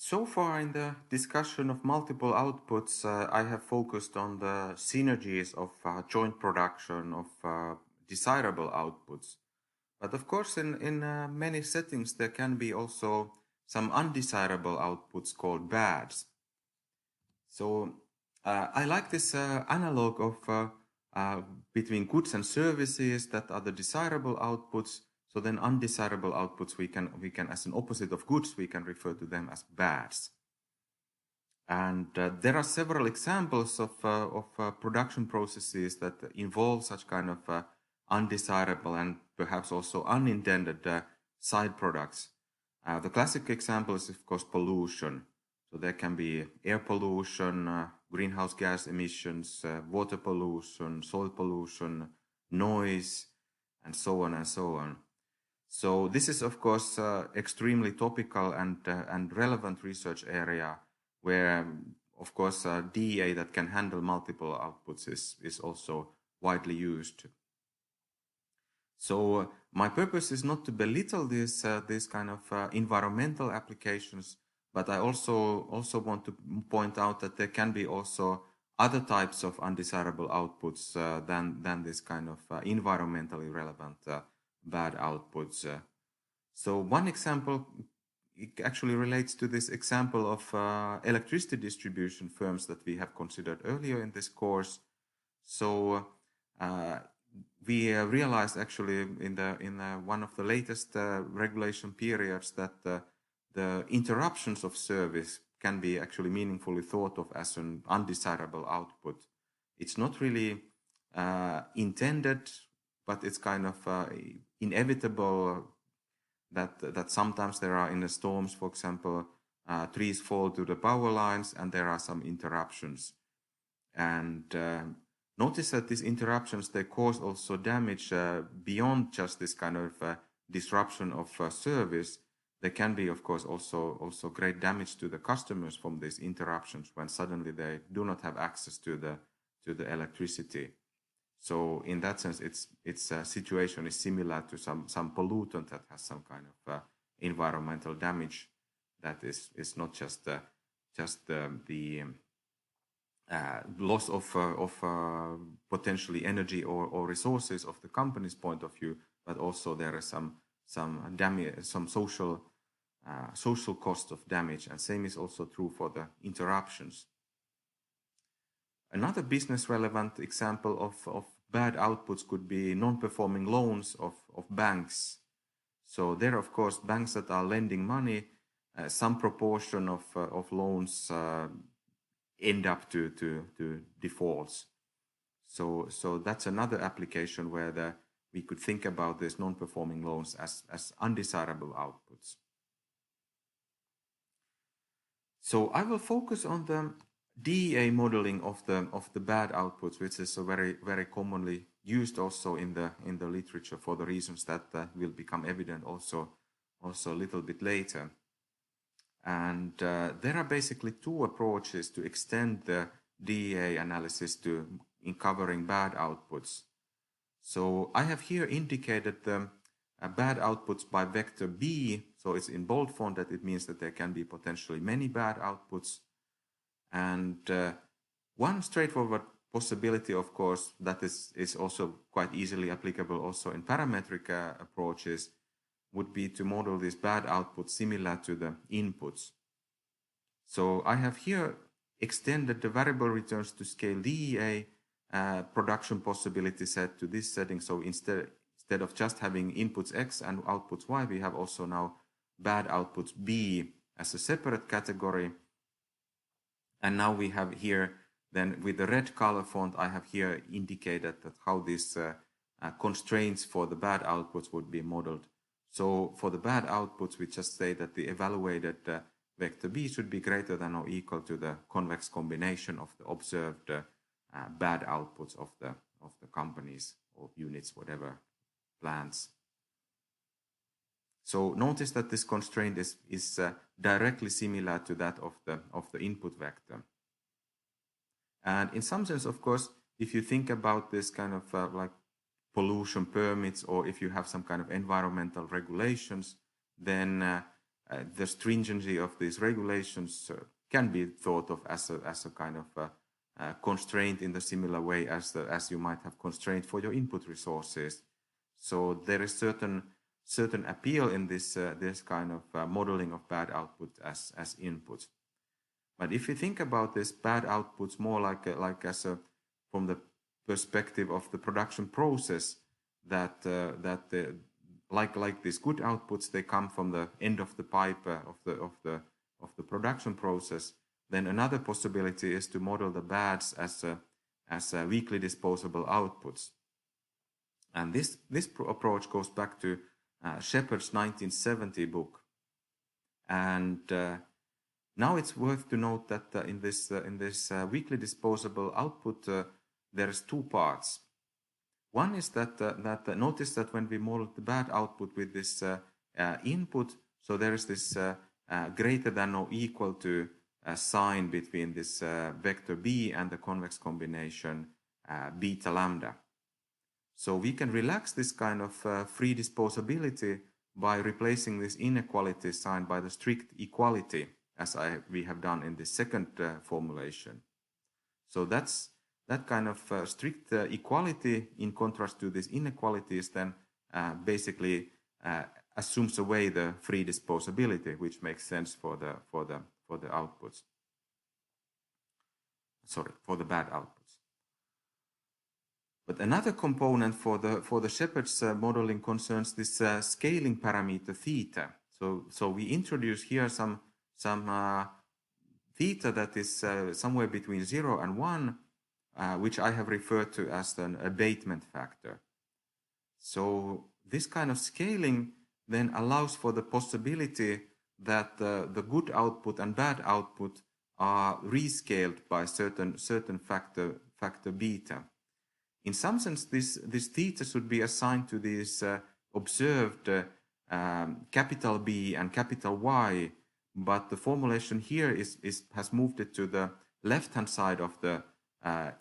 So far in the discussion of multiple outputs, I have focused on the synergies of joint production of desirable outputs. But of course, in many settings, there can be also some undesirable outputs called bads. So I like this analog of between goods and services that are the desirable outputs. So then undesirable outputs, we can as an opposite of goods, we can refer to them as bads. And there are several examples of production processes that involve such kind of undesirable and perhaps also unintended side products. The classic example is, of course, pollution. So there can be air pollution, greenhouse gas emissions, water pollution, soil pollution, noise, and so on and so on. So this is, of course, extremely topical and relevant research area where, of course, DEA that can handle multiple outputs is also widely used. So my purpose is not to belittle this kind of environmental applications, but I also want to point out that there can be also other types of undesirable outputs than this kind of environmentally relevant bad outputs. So one example, it actually relates to this example of electricity distribution firms that we have considered earlier in this course. So we realized actually in one of the latest regulation periods that the interruptions of service can be actually meaningfully thought of as an undesirable output. It's not really intended, but it's kind of inevitable that sometimes there are in the storms, for example, trees fall to the power lines and there are some interruptions. And notice that these interruptions, they cause also damage beyond just this kind of disruption of service. There can be, of course, also great damage to the customers from these interruptions when suddenly they do not have access to the electricity. So in that sense, its situation is similar to some pollutant that has some kind of environmental damage that is not just the loss of potentially energy or resources of the company's point of view, but also there is some damage, some social cost of damage, and same is also true for the interruptions. Another business relevant example of bad outputs could be non-performing loans of banks. So there, of course, banks that are lending money, some proportion of loans end up to defaults. So that's another application where we could think about these non-performing loans as undesirable outputs. So I will focus on the DEA modeling of the bad outputs, which is a very commonly used also in the literature for the reasons that will become evident also a little bit later. And there are basically two approaches to extend the DEA analysis in covering bad outputs. So I have here indicated the bad outputs by vector B. So it's in bold font that it means that there can be potentially many bad outputs. And one straightforward possibility, of course, that is also quite easily applicable also in parametric approaches would be to model these bad outputs similar to the inputs. So I have here extended the variable returns to scale DEA production possibility set to this setting. So instead of just having inputs X and outputs Y, we have also now bad outputs B as a separate category. And now we have here, then with the red color font, I have here indicated that how these constraints for the bad outputs would be modeled. So for the bad outputs, we just say that the evaluated vector B should be greater than or equal to the convex combination of the observed bad outputs of the companies or units, whatever, plants. So notice that this constraint is directly similar to that of the input vector. And in some sense, of course, if you think about this kind of like pollution permits, or if you have some kind of environmental regulations, then the stringency of these regulations can be thought of as a kind of constraint in the similar way as you might have constraint for your input resources. So there is certain appeal in this kind of modeling of bad output as inputs. But if you think about this bad outputs more like as from the perspective of the production process, like these good outputs, they come from the end of the pipe of the production process. Then another possibility is to model the bads as weakly disposable outputs. And this approach goes back to Shepard's 1970 book. And now it's worth to note that in this weakly disposable output, there's two parts. One is that notice that when we model the bad output with this input, so there is this greater than or equal to sign between this vector b and the convex combination beta lambda. So we can relax this kind of free disposability by replacing this inequality sign by the strict equality, as we have done in the second formulation. So that's that kind of strict equality in contrast to this inequalities then basically assumes away the free disposability, which makes sense for the outputs. Sorry, for the bad outputs. But another component for the Shepard's modeling concerns this scaling parameter theta. So we introduce here some theta that is somewhere between 0 and 1, which I have referred to as an abatement factor. So this kind of scaling then allows for the possibility that the good output and bad output are rescaled by certain factor beta. In some sense, this theta should be assigned to these observed capital B and capital Y, but the formulation here has moved it to the left-hand side of the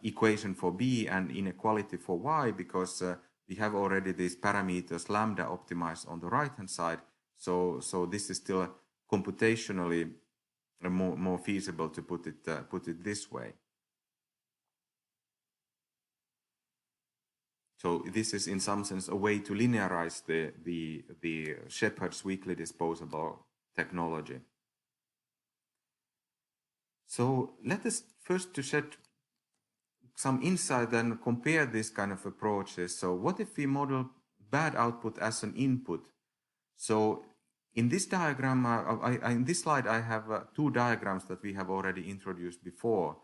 equation for B and inequality for Y, because we have already these parameters lambda optimized on the right-hand side. So this is still computationally more feasible to put it this way. So this is in some sense a way to linearize the Shepard's weakly disposable technology. So let us first to shed some insight and compare this kind of approaches. So what if we model bad output as an input? So in this diagram, in this slide, I have two diagrams that we have already introduced before.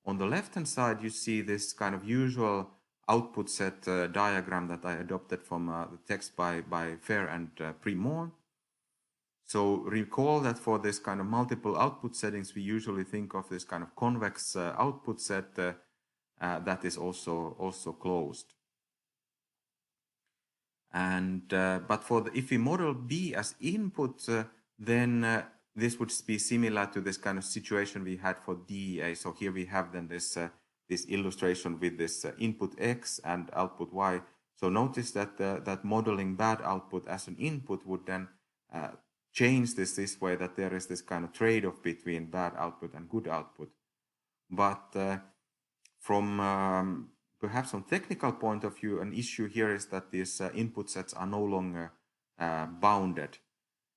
On the left-hand side, you see this kind of usual output set diagram that I adopted from the text by Fair and Primont. So recall that for this kind of multiple output settings, we usually think of this kind of convex output set that is also closed. And but if we model B as input, then this would be similar to this kind of situation we had for DEA. So here we have then this illustration with this input X and output Y. So notice that that modeling bad output as an input would then change this way, that there is this kind of trade-off between bad output and good output. But from perhaps from technical point of view, an issue here is that these input sets are no longer bounded.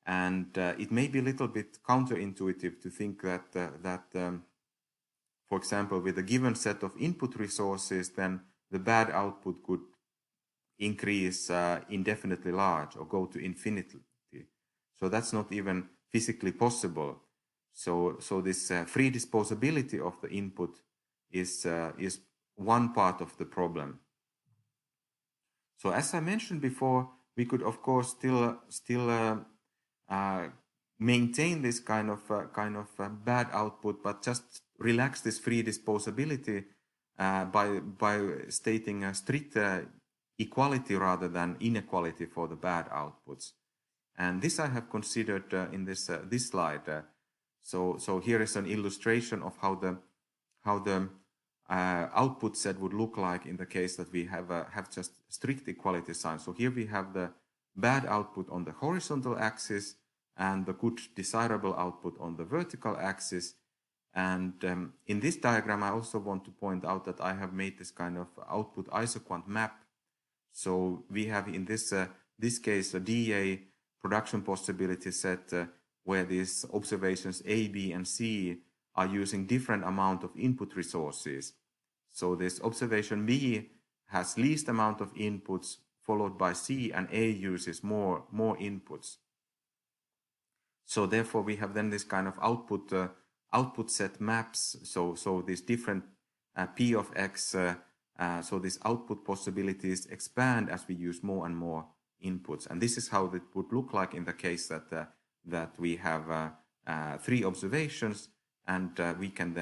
And it may be a little bit counterintuitive to think that for example, with a given set of input resources, then the bad output could increase indefinitely large or go to infinity. So that's not even physically possible. So this free disposability of the input is one part of the problem. So as I mentioned before, we could of course still maintain this kind of bad output, but just relax this free disposability by stating a strict equality rather than inequality for the bad outputs. And this I have considered in this slide. So here is an illustration of how the output set would look like in the case that we have just strict equality sign. So here we have the bad output on the horizontal axis, and the good desirable output on the vertical axis. And in this diagram, I also want to point out that I have made this kind of output isoquant map. So we have in this case a DA production possibility set where these observations A, B, and C are using different amount of input resources. So this observation B has least amount of inputs, followed by C, and A uses more inputs. So therefore we have then this kind of output set maps. So these different P of X, so these output possibilities expand as we use more and more inputs. And this is how it would look like in the case that we have 3 observations, and we can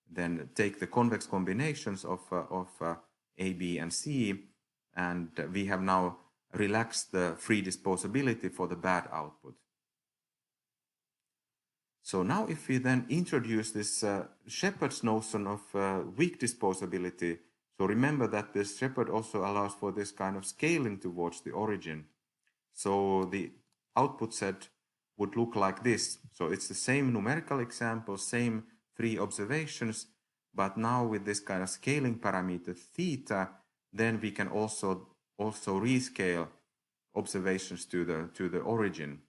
then take the convex combinations of A, B, and C, and we have now relaxed the free disposability for the bad output. So now if we then introduce this Shepard's notion of weak disposability, so remember that this Shepard also allows for this kind of scaling towards the origin. So the output set would look like this. So it's the same numerical example, same 3 observations, but now with this kind of scaling parameter theta, then we can also rescale observations to the origin.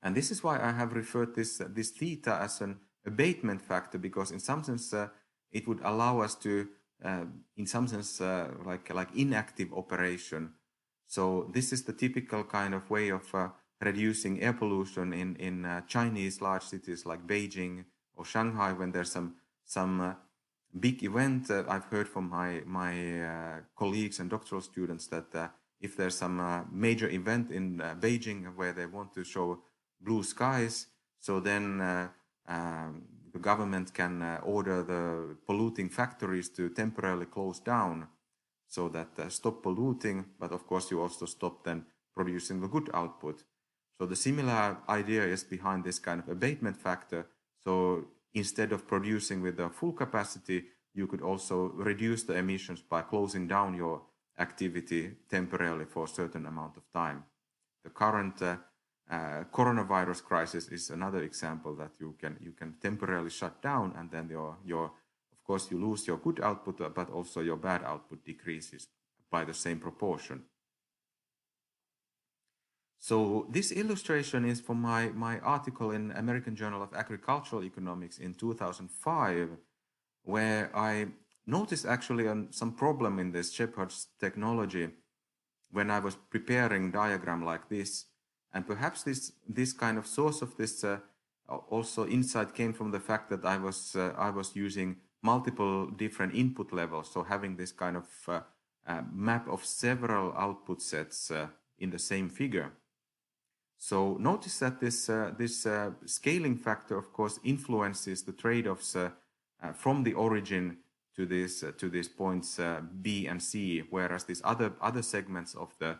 And this is why I have referred this theta as an abatement factor, because in some sense it would allow us to, in some sense, like inactive operation. So this is the typical kind of way of reducing air pollution in Chinese large cities like Beijing or Shanghai when there's some big event. I've heard from my colleagues and doctoral students that if there's some major event in Beijing where they want to show blue skies, so then the government can order the polluting factories to temporarily close down so that stop polluting, but of course you also stop then producing the good output. So the similar idea is behind this kind of abatement factor. So instead of producing with the full capacity, you could also reduce the emissions by closing down your activity temporarily for a certain amount of time. The current coronavirus crisis is another example that you can temporarily shut down, and then of course you lose your good output, but also your bad output decreases by the same proportion. So this illustration is from my article in American Journal of Agricultural Economics in 2005, where I noticed actually some problem in this Shepard's technology when I was preparing diagram like this. And perhaps this kind of source of this also insight came from the fact that I was using multiple different input levels, so having this kind of map of several output sets in the same figure. So notice that this scaling factor, of course, influences the trade-offs from the origin to these points B and C, whereas these other segments of the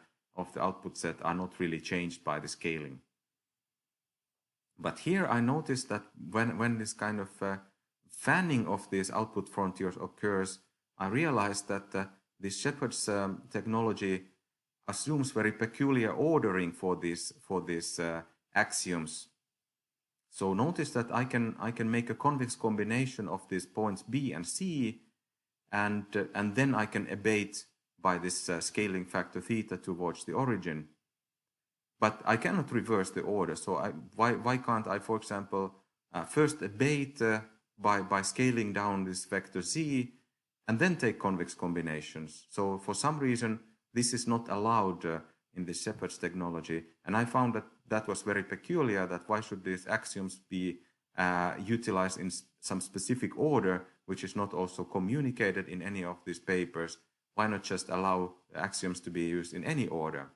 output set are not really changed by the scaling. But here I noticed that when this kind of fanning of these output frontiers occurs, I realized that this Shepard's technology assumes very peculiar ordering for these axioms. So notice that I can make a convex combination of these points B and C, and then I can abate by this scaling factor theta towards the origin. But I cannot reverse the order. So why can't I, for example, first abate by scaling down this vector Z, and then take convex combinations? So for some reason, this is not allowed in the Shepard's technology. And I found that was very peculiar, that why should these axioms be utilized in some specific order, which is not also communicated in any of these papers? Why not just allow axioms to be used in any order?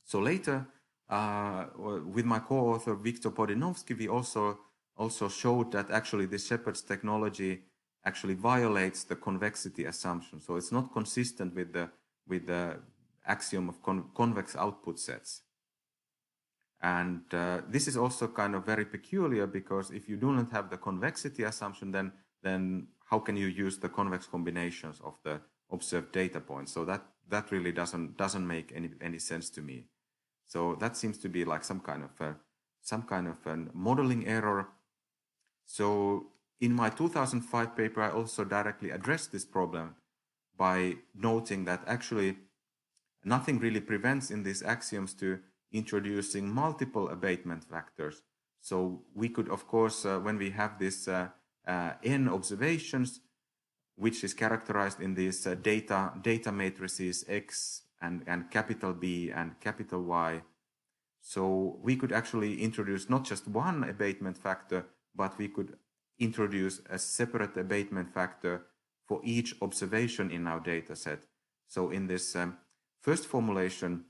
So later, with my co-author Viktor Podinovsky, we also showed that actually this Shepard's technology actually violates the convexity assumption. So it's not consistent with the axiom of convex output sets. And this is also kind of very peculiar, because if you do not have the convexity assumption, then how can you use the convex combinations of the observed data points? So that really doesn't make any sense to me. So that seems to be like some kind of a modeling error. So in my 2005 paper, I also directly addressed this problem by noting that actually nothing really prevents in these axioms to introducing multiple abatement factors. So we could, of course, when we have this n observations, which is characterized in these data matrices X and capital B and capital Y. So we could actually introduce not just one abatement factor, but we could introduce a separate abatement factor for each observation in our data set. So in this first formulation,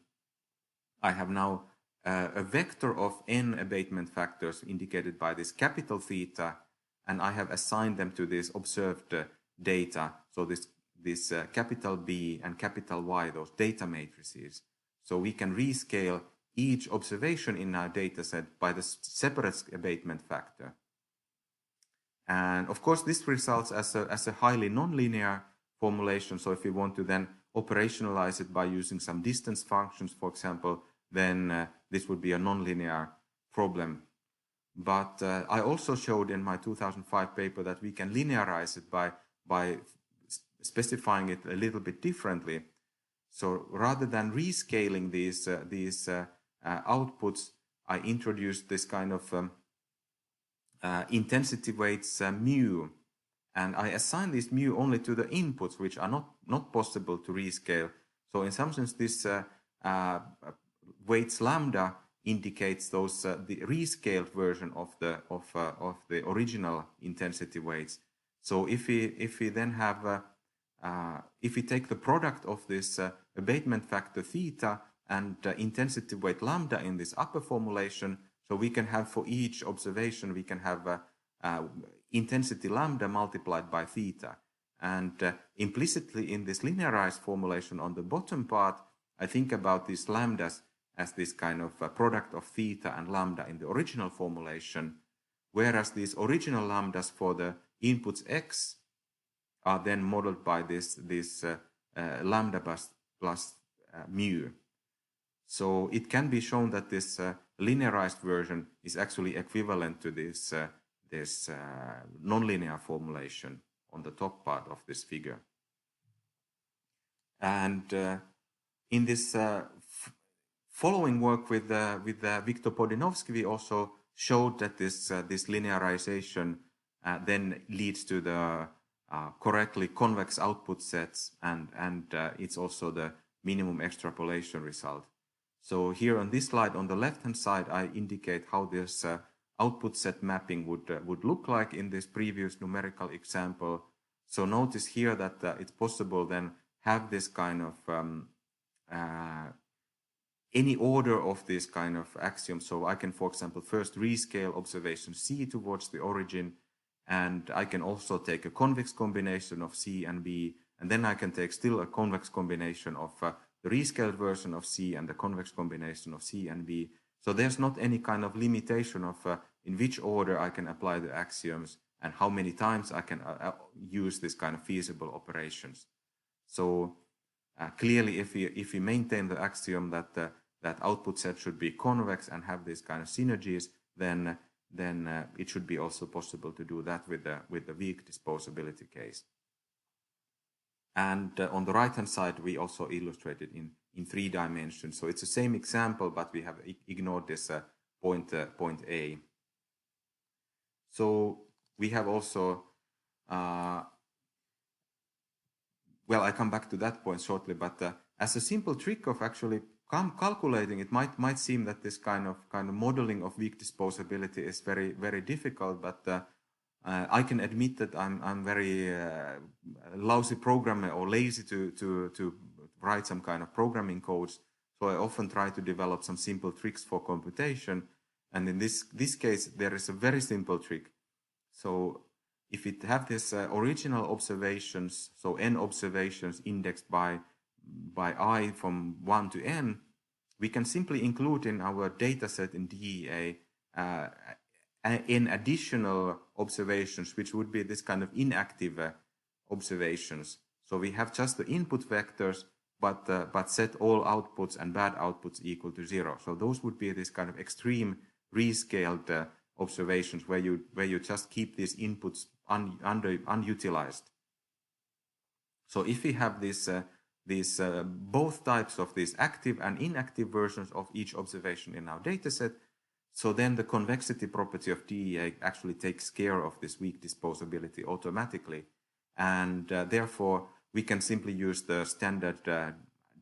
I have now a vector of n abatement factors indicated by this capital theta, and I have assigned them to this observed data. So this capital B and capital Y, those data matrices. So we can rescale each observation in our data set by the separate abatement factor. And of course, this results as a highly nonlinear formulation. So if we want to then operationalize it by using some distance functions, for example, then this would be a nonlinear problem. But I also showed in my 2005 paper that we can linearize it by specifying it a little bit differently. So rather than rescaling these outputs, I introduced this kind of intensity weights mu, and I assign this mu only to the inputs, which are not possible to rescale. So in some sense, this weights lambda indicates those the rescaled version of the original intensity weights. So if we then have if we take the product of this abatement factor theta and intensity weight lambda in this upper formulation, so we can have for each observation we can have intensity lambda multiplied by theta, and implicitly in this linearized formulation on the bottom part, I think about these lambdas as this kind of product of theta and lambda in the original formulation, whereas these original lambdas for the inputs x are then modeled by this lambda plus mu. So it can be shown that this linearized version is actually equivalent to this nonlinear formulation on the top part of this figure. And in this following work with Viktor Podinovsky, we also showed that this linearization then leads to the correctly convex output sets, and it's also the minimum extrapolation result. So here on this slide, on the left-hand side, I indicate how this output set mapping would look like in this previous numerical example. So notice here that it's possible then have this kind of any order of this kind of axiom. So I can, for example, first rescale observation C towards the origin, and I can also take a convex combination of C and B, and then I can take still a convex combination of the rescaled version of C and the convex combination of C and B. So there's not any kind of limitation of in which order I can apply the axioms and how many times I can use this kind of feasible operations. So clearly, if we maintain the axiom that that output set should be convex and have these kind of synergies, then it should be also possible to do that with the weak disposability case. And on the right-hand side, we also illustrated in 3 dimensions. So it's the same example, but we have ignored this point A. So we have also, well, I come back to that point shortly, but as a simple trick of actually calculating, it might seem that this kind of modeling of weak disposability is very, very difficult, but I can admit that I'm very lousy programmer or lazy to write some kind of programming codes. So I often try to develop some simple tricks for computation. And in this case, there is a very simple trick. So if we have this original observations, so n observations indexed by I from 1 to n, we can simply include in our data set in DEA in additional observations, which would be this kind of inactive observations. So we have just the input vectors, but set all outputs and bad outputs equal to 0. So those would be this kind of extreme rescaled observations where you just keep these inputs unutilized. So if we have these both types of these active and inactive versions of each observation in our dataset, so then the convexity property of DEA actually takes care of this weak disposability automatically, and therefore we can simply use the standard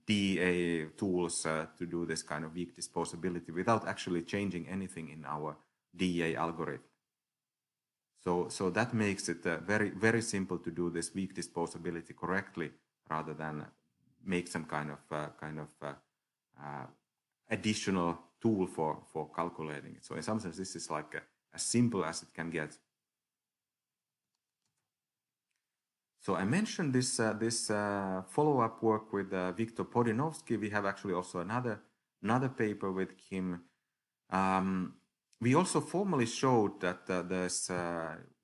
DEA tools to do this kind of weak disposability without actually changing anything in our DEA algorithm. So that makes it very, very simple to do this weak disposability correctly, rather than make some kind of additional tool for calculating it. So in some sense, this is like as simple as it can get. So I mentioned this follow-up work with Viktor Podinovsky. We have actually also another paper with him. We also formally showed that this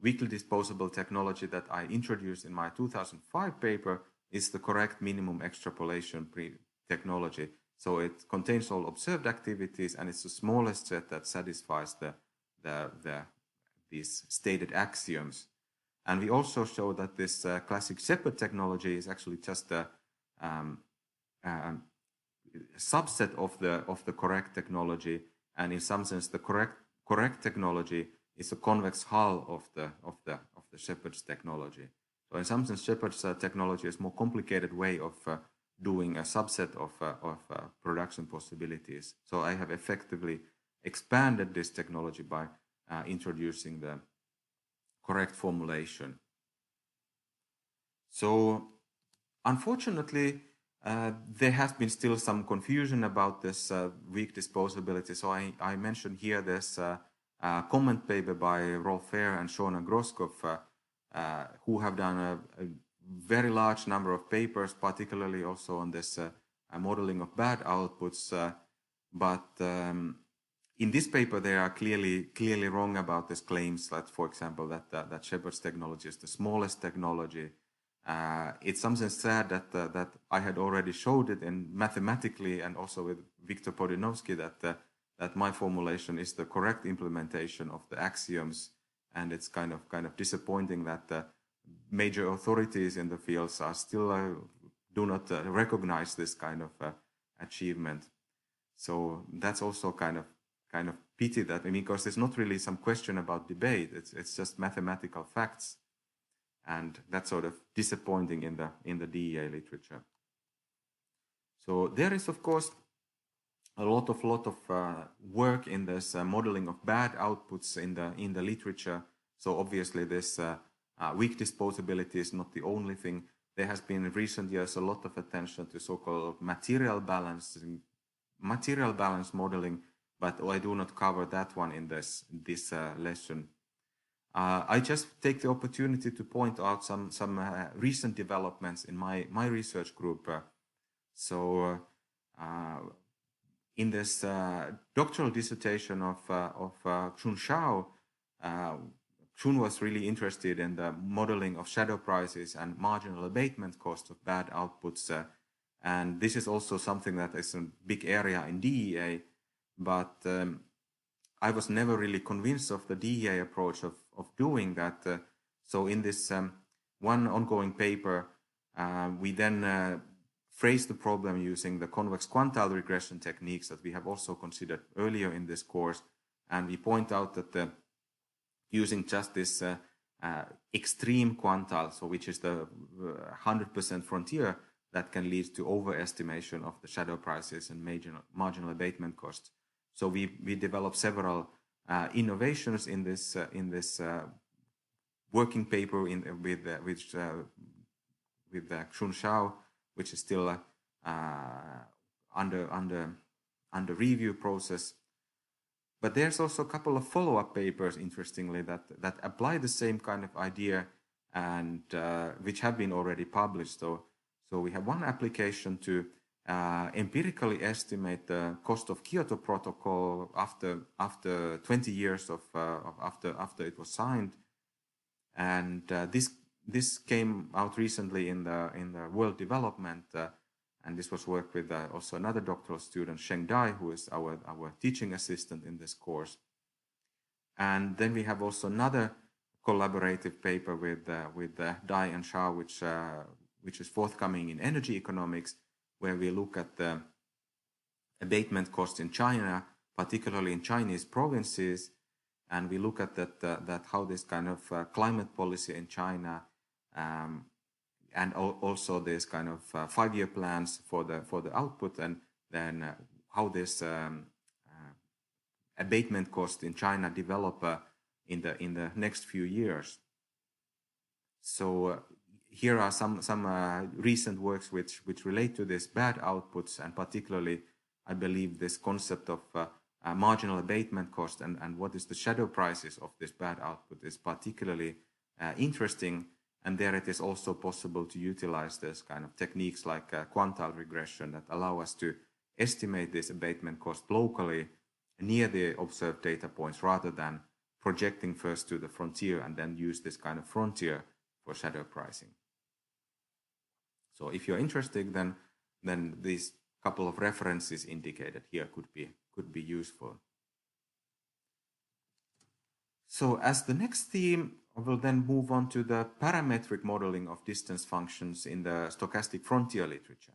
weakly disposable technology that I introduced in my 2005 paper is the correct minimum extrapolation technology. So it contains all observed activities, and it's the smallest set that satisfies these stated axioms. And we also show that this classic Shepard technology is actually just a subset of the correct technology, and in some sense, the correct technology is a convex hull of the Shepard's technology. So in some sense, Shepard's technology is a more complicated way of doing a subset of production possibilities. So I have effectively expanded this technology by introducing the correct formulation. So unfortunately, there has been still some confusion about this weak disposability. So I mentioned here this comment paper by Rolf Fair and Shona Groskov, who have done a very large number of papers, particularly also on this modeling of bad outputs. But in this paper, they are clearly wrong about these claims that, for example, that Shepard's technology is the smallest technology. It's something sad that I had already showed it in mathematically, and also with Viktor Podinovsky, that my formulation is the correct implementation of the axioms, and it's kind of disappointing that major authorities in the fields are still do not recognize this kind of achievement. So that's also kind of pity that, because there's not really some question about debate. It's just mathematical facts. And that's sort of disappointing in the DEA literature. So there is, of course, a lot of work in this modeling of bad outputs in the literature. So obviously, this weak disposability is not the only thing. There has been in recent years a lot of attention to so-called material balance modeling, but I do not cover that one in this lesson. I just take the opportunity to point out some recent developments in my research group. In this doctoral dissertation of Chun Shao, Chun was really interested in the modeling of shadow prices and marginal abatement cost of bad outputs, and this is also something that is a big area in DEA, but I was never really convinced of the DEA approach of doing that. So in this one ongoing paper, we then phrase the problem using the convex quantile regression techniques that we have also considered earlier in this course, and we point out that using just this extreme quantile, so which is the 100% frontier, that can lead to overestimation of the shadow prices and marginal abatement costs. So we developed several innovations in this working paper with Chun Shao, which is still under review process. But there's also a couple of follow-up papers, interestingly, that apply the same kind of idea, and which have been already published. So we have one application to empirically estimate the cost of Kyoto Protocol after 20 years after it was signed, and this came out recently in the World Development, And this was work with also another doctoral student, Sheng Dai, who is our teaching assistant in this course. And then we have also another collaborative paper with Dai and Shah, which is forthcoming in Energy Economics, where we look at the abatement cost in China, particularly in Chinese provinces, and we look at that how this kind of climate policy in China, and also this kind of 5-year plans for the output, and then how this abatement cost in China develop in the next few years. So here are some recent works which relate to this bad outputs, and particularly I believe this concept of marginal abatement cost and what is the shadow prices of this bad output is particularly interesting. And there it is also possible to utilize this kind of techniques like quantile regression that allow us to estimate this abatement cost locally near the observed data points, rather than projecting first to the frontier and then use this kind of frontier for shadow pricing. So if you're interested, then these couple of references indicated here could be useful. So as the next theme, I will then move on to the parametric modeling of distance functions in the stochastic frontier literature.